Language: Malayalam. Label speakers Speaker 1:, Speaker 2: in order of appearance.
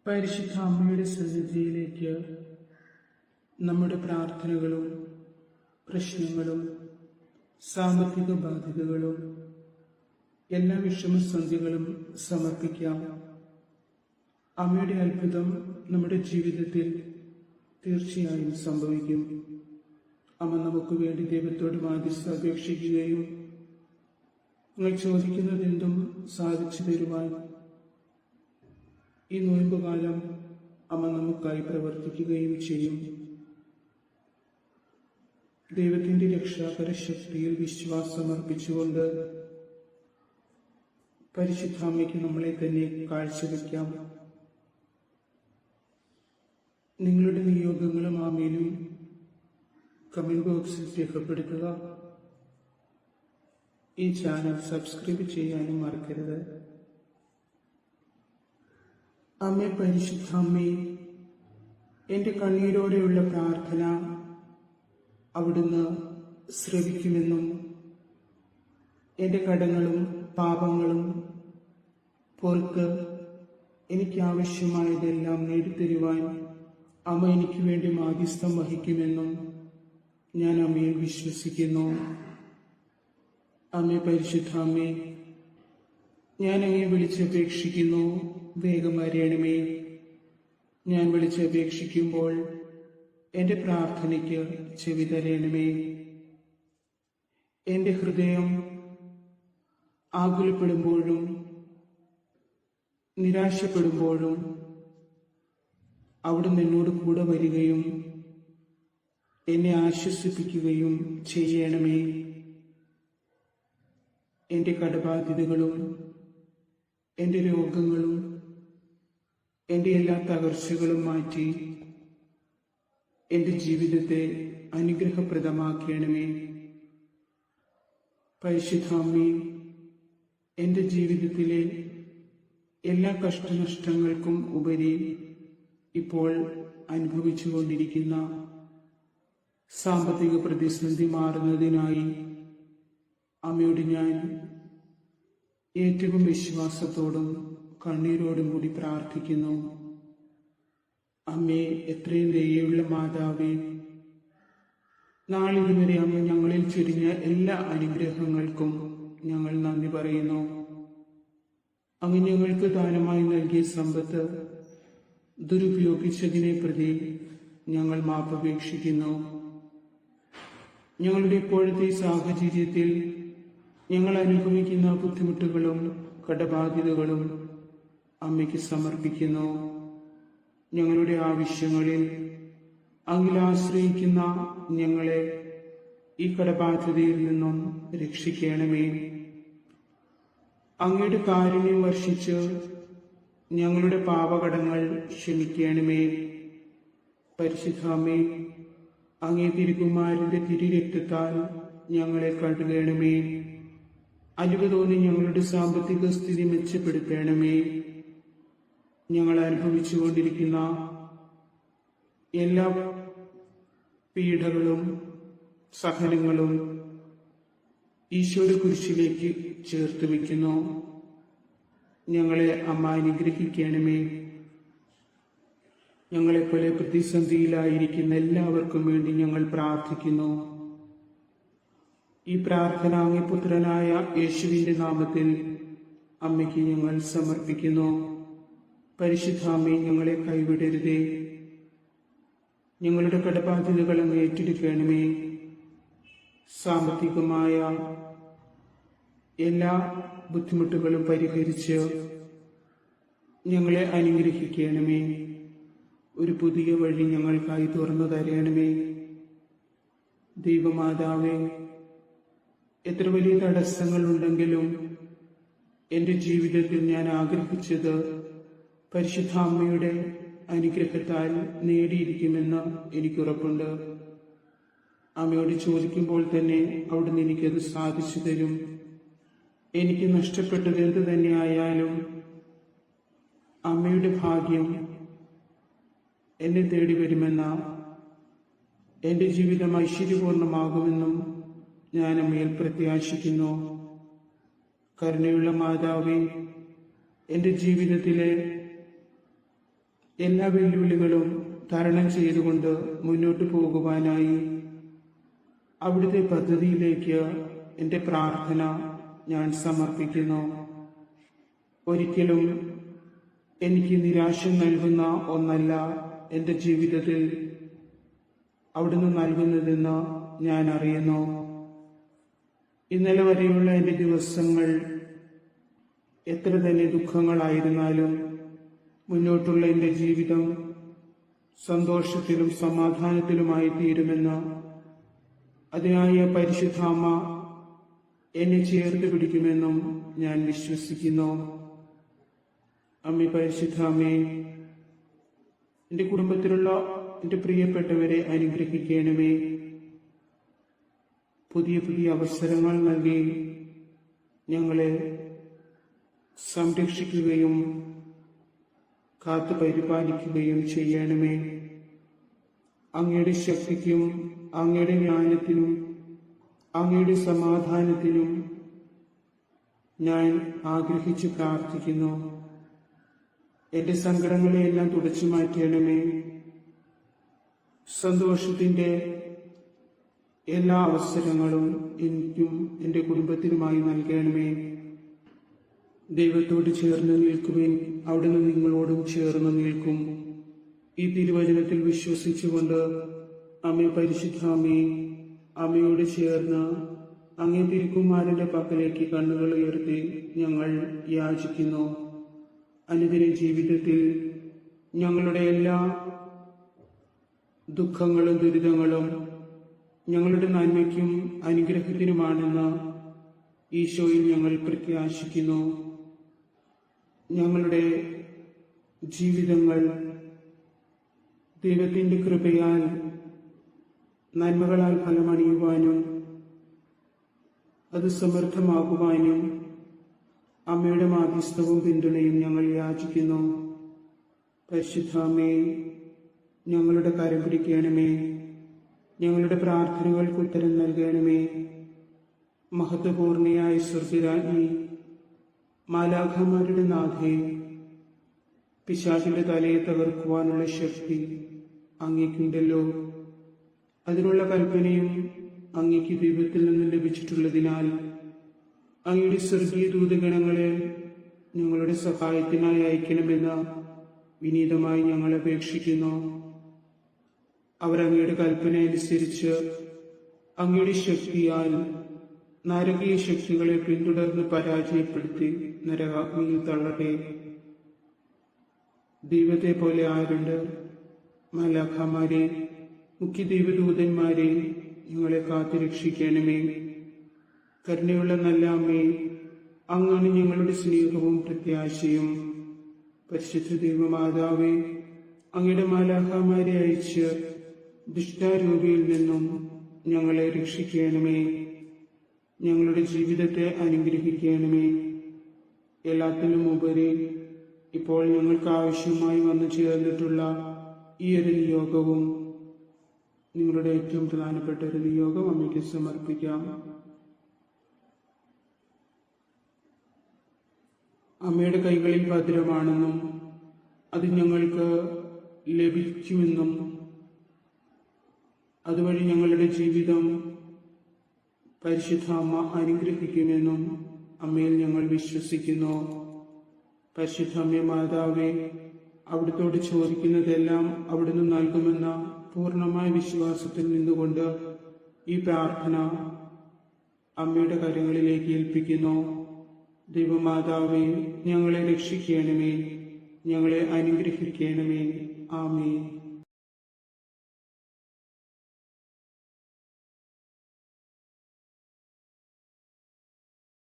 Speaker 1: പരിശുദ്ധ അമ്മയുടെ സന്നിധിയിലേക്ക് നമ്മുടെ പ്രാർത്ഥനകളും പ്രശ്നങ്ങളും സാമ്പത്തിക ബാധ്യതകളും എല്ലാ വിഷമസന്ധികളും സമർപ്പിക്കാം. അമ്മയുടെ അത്ഭുതം നമ്മുടെ ജീവിതത്തിൽ തീർച്ചയായും സംഭവിക്കും. അമ്മ നമുക്ക് വേണ്ടി ദൈവത്തോട് മാധ്യസ്ഥ അപേക്ഷിക്കുകയും നിങ്ങൾ ചോദിക്കുന്നതെന്തും സാധിച്ചു തരുവാൻ ഈ നോയമ്പുകാലം അമ്മ നമുക്കായി പ്രവർത്തിക്കുകയും ചെയ്യും. ദൈവത്തിന്റെ രക്ഷാകര ശക്തിയിൽ വിശ്വാസമർപ്പിച്ചുകൊണ്ട് പരിശുദ്ധ അമ്മയ്ക്ക് നമ്മളെ തന്നെ കാഴ്ചവെക്കാം. നിങ്ങളുടെ നിയോഗങ്ങളും ആമേനും കമന്റ് ബോക്സിൽ രേഖപ്പെടുത്തുക. ഈ ചാനൽ സബ്സ്ക്രൈബ് ചെയ്യാനും മറക്കരുത്. അമ്മേ, പരിശുദ്ധ അമ്മേ, എന്റെ കണ്ണീരോടെയുള്ള പ്രാർത്ഥന അവിടുന്ന് ശ്രവിക്കുമെന്നും എന്റെ കടങ്ങളും പാപങ്ങളും പോർക്ക് എനിക്കാവശ്യമായതെല്ലാം നേടിത്തരുവാൻ അമ്മ എനിക്ക് വേണ്ടി മാധ്യസ്ഥം വഹിക്കുമെന്നും ഞാൻ അമ്മയിൽ വിശ്വസിക്കുന്നു. അമ്മേ, പരിശുദ്ധ അമ്മേ, ഞാൻ അങ്ങയെ വിളിച്ചപേക്ഷിക്കുന്നു, വേഗം വരേണമേ. ഞാൻ വിളിച്ചപേക്ഷിക്കുമ്പോൾ എന്റെ പ്രാർത്ഥനയ്ക്ക് ചെവി തരേണമേ. എന്റെ ഹൃദയം ആകുലപ്പെടുമ്പോഴും നിരാശപ്പെടുമ്പോഴും അവിടുന്ന് എന്നോട് കൂടെ വരികയും എന്നെ ആശ്വസിപ്പിക്കുകയും ചെയ്യണമേ. എന്റെ കടബാധ്യതകളും എന്റെ രോഗങ്ങളും എന്റെ എല്ലാ തകർച്ചകളും മാറ്റി എന്റെ ജീവിതത്തെ അനുഗ്രഹപ്രദമാക്കണമേ. പരിശുദ്ധ അമ്മേ, എന്റെ ജീവിതത്തിലെ എല്ലാ കഷ്ടനഷ്ടങ്ങൾക്കും ഉപരി ഇപ്പോൾ അനുഭവിച്ചുകൊണ്ടിരിക്കുന്ന സാമ്പത്തിക പ്രതിസന്ധി മാറുന്നതിനായി അമ്മയോട് ഞാൻ ഏറ്റവും വിശ്വാസത്തോടും കണ്ണീരോടും കൂടി പ്രാർത്ഥിക്കുന്നു. അമ്മേ, എത്രയും ദയയുള്ള മാതാവേ, നാളിതുവരെ അമ്മ ഞങ്ങളിൽ ചൊരിഞ്ഞ എല്ലാ അനുഗ്രഹങ്ങൾക്കും ഞങ്ങൾ നന്ദി പറയുന്നു. അങ്ങ് ഞങ്ങൾക്ക് ദാനമായി നൽകിയ സമ്പത്ത് ദുരുപയോഗിച്ചതിനെ പ്രതി ഞങ്ങൾ മാപ്പപേക്ഷിക്കുന്നു. ഞങ്ങളുടെ ഇപ്പോഴത്തെ സാഹചര്യത്തിൽ ഞങ്ങൾ അനുഭവിക്കുന്ന ബുദ്ധിമുട്ടുകളും കടബാധ്യതകളും അമ്മയ്ക്ക് സമർപ്പിക്കുന്നു. ഞങ്ങളുടെ ആവശ്യങ്ങളിൽ അങ്ങിൽ ആശ്രയിക്കുന്ന ഞങ്ങളെ ഈ കടബാധ്യതയിൽ നിന്നും രക്ഷിക്കണമേ. അങ്ങയുടെ കാരുണ്യം വർഷിച്ച് ഞങ്ങളുടെ പാപകടങ്ങൾ ക്ഷമിക്കണമേ. പരിശുദ്ധ അമ്മേ, അങ്ങേ തിരുകുമാരന്റെ തിരുരക്തത്താൽ ഞങ്ങളെ കഴുകണമേ. അലിവ് തോന്നി ഞങ്ങളുടെ സാമ്പത്തിക സ്ഥിതി മെച്ചപ്പെടുത്തണമേ. ഞങ്ങൾ അനുഭവിച്ചുകൊണ്ടിരിക്കുന്ന എല്ലാ പീഡകളും സഹനങ്ങളും ഈശോയുടെ കുരിശിലേക്ക് ചേർത്ത് വയ്ക്കുന്നു. ഞങ്ങളെ അമ്മ അനുഗ്രഹിക്കണമേ. ഞങ്ങളെപ്പോലെ പ്രതിസന്ധിയിലായിരിക്കുന്ന എല്ലാവർക്കും വേണ്ടി ഞങ്ങൾ പ്രാർത്ഥിക്കുന്നു. ഈ പ്രാർത്ഥന അങ്ങേ പുത്രനായ യേശുവിന്റെ നാമത്തിൽ അമ്മയ്ക്ക് ഞങ്ങൾ സമർപ്പിക്കുന്നു. പരിശുദ്ധ അമ്മേ, ഞങ്ങളെ കൈവിടരുതേ. ഞങ്ങളുടെ കടബാധ്യതകൾ അങ്ങ് ഏറ്റെടുക്കണമേ. സാമ്പത്തികമായ എല്ലാ ബുദ്ധിമുട്ടുകളും പരിഹരിച്ച് ഞങ്ങളെ അനുഗ്രഹിക്കണമേ. ഒരു പുതിയ വഴി ഞങ്ങൾക്കായി തുറന്നു തരണമേ. ദൈവമാതാവേ, എത്ര വലിയ തടസ്സങ്ങളുണ്ടെങ്കിലും എന്റെ ജീവിതത്തിൽ ഞാൻ ആഗ്രഹിച്ചത് പരിശുദ്ധ അമ്മയുടെ അനുഗ്രഹത്താൽ നേടിയിരിക്കുമെന്ന് എനിക്കുറപ്പുണ്ട്. അമ്മയോട് ചോദിക്കുമ്പോൾ തന്നെ അവിടുന്ന് എനിക്കത് സാധിച്ചു തരും. എനിക്ക് നഷ്ടപ്പെട്ടത് എന്ത് തന്നെ ആയാലും അമ്മയുടെ ഭാഗ്യം എന്നെ തേടി വരുമെന്ന, എന്റെ ജീവിതം ഐശ്വര്യപൂർണമാകുമെന്നും ഞാൻ അമ്മയിൽ പ്രത്യാശിക്കുന്നു. കരുണയുള്ള മാതാവേ, എൻ്റെ ജീവിതത്തിലെ എല്ലാ വെല്ലുവിളികളും തരണം ചെയ്തുകൊണ്ട് മുന്നോട്ട് പോകുവാനായി അവിടുത്തെ പദ്ധതിയിലേക്ക് എൻ്റെ പ്രാർത്ഥന ഞാൻ സമർപ്പിക്കുന്നു. ഒരിക്കലും എനിക്ക് നിരാശ നൽകുന്ന ഒന്നല്ല എൻ്റെ ജീവിതത്തിൽ അവിടുന്ന് നൽകുന്നതെന്ന് ഞാൻ അറിയുന്നു. ഇന്നലെ വരെയുള്ള എൻ്റെ ദിവസങ്ങൾ എത്ര തന്നെ ദുഃഖങ്ങളായിരുന്നാലും മുന്നോട്ടുള്ള എൻ്റെ ജീവിതം സന്തോഷത്തിലും സമാധാനത്തിലുമായി തീരുമെന്ന് അതിനായ പരിശുദ്ധാമ്മ എന്നെ ചേർത്ത് പിടിക്കുമെന്നും ഞാൻ വിശ്വസിക്കുന്നു. അമ്മേ പരിശുദ്ധാമ്മേ, എൻ്റെ കുടുംബത്തിലുള്ള എൻ്റെ പ്രിയപ്പെട്ടവരെ അനുഗ്രഹിക്കണമേ. പുതിയ പുതിയ അവസരങ്ങൾ നൽകി ഞങ്ങളെ സംരക്ഷിക്കുകയും കാത്തു പരിപാലിക്കുകയും ചെയ്യണമേ. അങ്ങയുടെ ശക്തിക്കും അങ്ങയുടെ ജ്ഞാനത്തിനും അങ്ങയുടെ സമാധാനത്തിനും ഞാൻ ആഗ്രഹിച്ച് പ്രാർത്ഥിക്കുന്നു. എൻ്റെ സങ്കടങ്ങളെയെല്ലാം തുടച്ചു മാറ്റണമേ. സന്തോഷത്തിൻ്റെ എല്ലാ അവസരങ്ങളും എനിക്കും എൻ്റെ കുടുംബത്തിനുമായി നൽകണമേ. ദൈവത്തോട് ചേർന്ന് നിൽക്കുവാൻ അവിടുന്ന് നിങ്ങളോടും ചേർന്ന് നിൽക്കും. ഈ തിരുവചനത്തിൽ വിശ്വസിച്ചുകൊണ്ട് അമ്മേ പരിശുദ്ധാമ്മേ, അമ്മയോട് ചേർന്ന് അങ്ങേ തിരുക്കുമാരന്റെ പക്കലേക്ക് കണ്ണുകൾ ഉയർത്തി ഞങ്ങൾ യാചിക്കുന്നു. അനുദിന ജീവിതത്തിൽ ഞങ്ങളുടെ എല്ലാ ദുഃഖങ്ങളും ദുരിതങ്ങളും ഞങ്ങളുടെ നന്മയ്ക്കും അനുഗ്രഹത്തിനുമാണെന്ന് ഈശോയിൽ ഞങ്ങൾ പ്രത്യാശിക്കുന്നു. ഞങ്ങളുടെ ജീവിതങ്ങൾ ദൈവത്തിൻ്റെ കൃപയാൽ നന്മകളാൽ ഫലമണിയുവാനും അത് സമൃദ്ധമാകുവാനും അമ്മയുടെ മാധ്യസ്ഥവും പിന്തുണയും ഞങ്ങൾ യാചിക്കുന്നു. പരിശുദ്ധാമ്മേ, ഞങ്ങളുടെ കരം പിടിക്കണമേ. ഞങ്ങളുടെ പ്രാർത്ഥനകൾക്ക് ഉത്തരം നൽകണമേ. മഹത്വപൂർണയായ സ്വർഗരാജ്ഞി, മാലാഖമാരുടെ നാഥേ, പിശാചിന്റെ തലയെ തകർക്കുവാനുള്ള ശക്തി അങ്ങേക്കുണ്ടല്ലോ. അതിനുള്ള കൽപ്പനയും അങ്ങേക്ക് ദൈവത്തിൽ നിന്ന് ലഭിച്ചിട്ടുള്ളതിനാൽ അങ്ങയുടെ സ്വർഗീയ ദൂതഗണങ്ങളെ ഞങ്ങളുടെ സഹായത്തിനായി അയക്കണമെന്ന് വിനീതമായി ഞങ്ങൾ അപേക്ഷിക്കുന്നു. അവർ അങ്ങയുടെ കൽപ്പന അനുസരിച്ച് അങ്ങയുടെ ശക്തിയാൽ നരകീയ ശക്തികളെ പിന്തുടർന്ന് പരാജയപ്പെടുത്തി നരകാഗ്നിയിൽ തള്ളട്ടെ. ദൈവത്തെ പോലെ ആരുണ്ട്? മാലാഖമാരെ, മുഖ്യ ദൈവദൂതന്മാരെ, ഞങ്ങളെ കാത്തുരക്ഷിക്കണമേ. കരുണയുള്ള നല്ല അമ്മേ, അങ്ങാണ് ഞങ്ങളുടെ സ്നേഹവും പ്രത്യാശയും. പരിശുദ്ധ ദൈവമാതാവേ, അങ്ങയുടെ മാലാഖമാരെ അയച്ച് ദുഷ്ടാരൂപിയിൽ നിന്നും ഞങ്ങളെ രക്ഷിക്കണമേ. ഞങ്ങളുടെ ജീവിതത്തെ അനുഗ്രഹിക്കണമേ. എല്ലാത്തിനും ഉപരി ഇപ്പോൾ ഞങ്ങൾക്ക് ആവശ്യമായി വന്നു ചേർന്നിട്ടുള്ള ഈ ഒരു നിയോഗവും നിങ്ങളുടെ ഏറ്റവും പ്രധാനപ്പെട്ട ഒരു നിയോഗം അമ്മയ്ക്ക് സമർപ്പിക്കാം. അമ്മയുടെ കൈകളിൽ ഭദ്രമാണെന്നും അത് ഞങ്ങൾക്ക് ലഭിക്കുമെന്നും അതുവഴി ഞങ്ങളുടെ ജീവിതം പരിശുദ്ധ അമ്മ അനുഗ്രഹിക്കുമെന്നും അമ്മയിൽ ഞങ്ങൾ വിശ്വസിക്കുന്നു. പരിശുദ്ധ അമ്മേ മാതാവേ, അവിടുത്തോട് ചോദിക്കുന്നതെല്ലാം അവിടുന്ന് നൽകുമെന്ന പൂർണ്ണമായ വിശ്വാസത്തിൽ നിന്നുകൊണ്ട് ഈ പ്രാർത്ഥന അമ്മയുടെ കരങ്ങളിലേക്ക് ഏൽപ്പിക്കുന്നു. ദൈവമാതാവേ, ഞങ്ങളെ രക്ഷിക്കണമേ, ഞങ്ങളെ അനുഗ്രഹിക്കണമേ. ആമേൻ.